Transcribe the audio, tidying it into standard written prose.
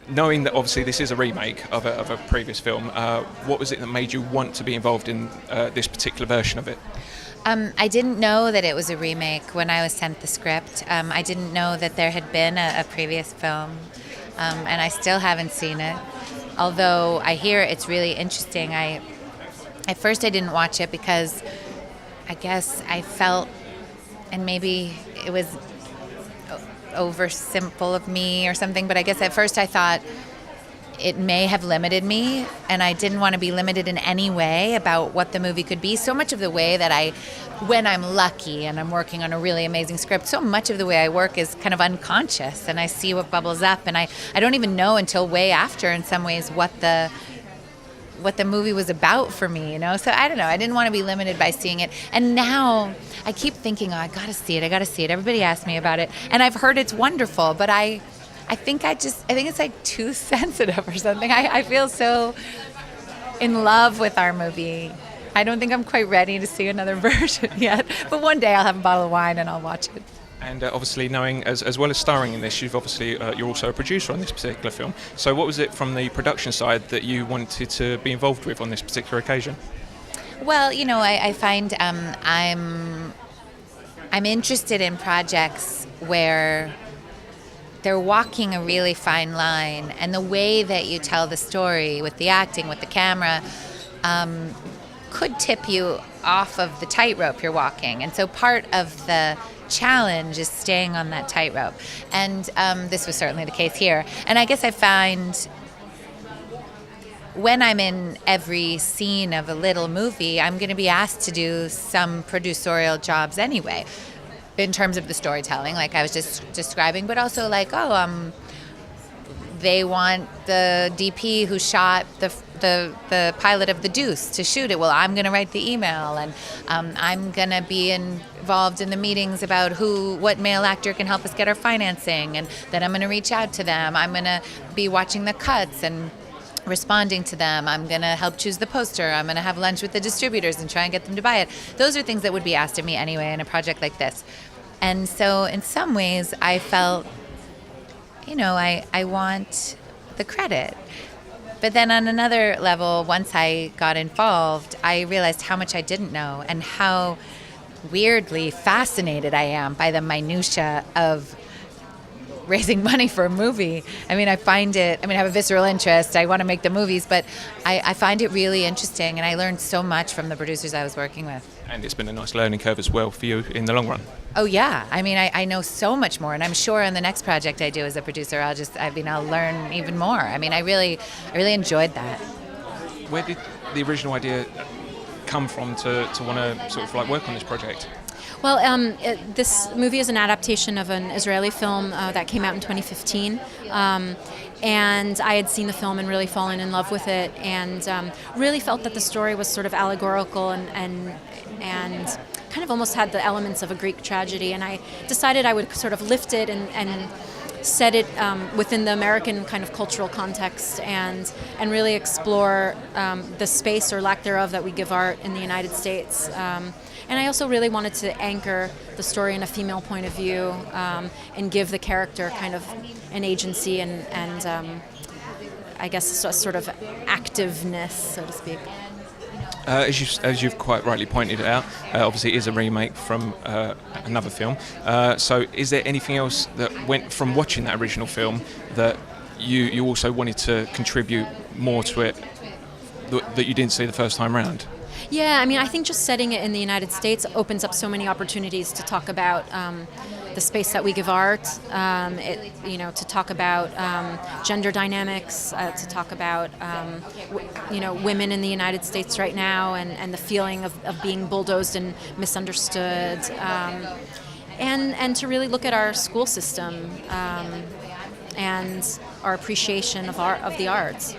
knowing that obviously this is a remake of a previous film, what was it that made you want to be involved in this particular version of it? I didn't know that it was a remake when I was sent the script. I didn't know that there had been a previous film, and I still haven't seen it. Although I hear it's really interesting. At first I didn't watch it because I guess I felt, and maybe it was over simple of me or something, but I guess at first I thought it may have limited me, and I didn't want to be limited in any way about what the movie could be. So much of the way that when I'm lucky and I'm working on a really amazing script, so much of the way I work is kind of unconscious, and I see what bubbles up, and I don't even know until way after in some ways what the movie was about for me, you know? So I don't know. I didn't want to be limited by seeing it. And now I keep thinking, I got to see it. Everybody asks me about it. And I've heard it's wonderful, but I think it's like too sensitive or something. I feel so in love with our movie. I don't think I'm quite ready to see another version yet. But one day I'll have a bottle of wine and I'll watch it. And obviously, knowing as well as starring in this, you're also a producer on this particular film. So, what was it from the production side that you wanted to be involved with on this particular occasion? Well, I find I'm interested in projects where they're walking a really fine line, and the way that you tell the story with the acting, with the camera, could tip you off of the tightrope you're walking. And so part of the challenge is staying on that tightrope. And this was certainly the case here. And I guess I find when I'm in every scene of a little movie, I'm going to be asked to do some producerial jobs anyway, in terms of the storytelling, like I was just describing, but also like, they want the DP who shot the pilot of The Deuce to shoot it. Well, I'm going to write the email, and I'm going to be involved in the meetings about what male actor can help us get our financing, and then I'm going to reach out to them. I'm going to be watching the cuts and responding to them. I'm going to help choose the poster. I'm going to have lunch with the distributors and try and get them to buy it. Those are things that would be asked of me anyway in a project like this. And so in some ways I felt, I want the credit. But then on another level, once I got involved, I realized how much I didn't know and how weirdly fascinated I am by the minutia of raising money for a movie. I have a visceral interest. I want to make the movies, but I find it really interesting, and I learned so much from the producers I was working with. And it's been a nice learning curve as well for you in the long run. Oh yeah, I know so much more, and I'm sure in the next project I do as a producer, I'll learn even more. I really enjoyed that. Where did the original idea come from to want to sort of like work on this project? Well, this movie is an adaptation of an Israeli film that came out in 2015. And I had seen the film and really fallen in love with it, and really felt that the story was sort of allegorical and kind of almost had the elements of a Greek tragedy. And I decided I would sort of lift it and set it within the American kind of cultural context, and really explore the space or lack thereof that we give art in the United States. And I also really wanted to anchor the story in a female point of view, and give the character kind of an agency and I guess a sort of activeness, so to speak. As you've quite rightly pointed out, obviously it is a remake from another film. So is there anything else that went from watching that original film that you also wanted to contribute more to it that you didn't see the first time round? Yeah, I think just setting it in the United States opens up so many opportunities to talk about the space that we give art, to talk about gender dynamics, to talk about women in the United States right now, and the feeling of being bulldozed and misunderstood, and to really look at our school system and our appreciation of the arts.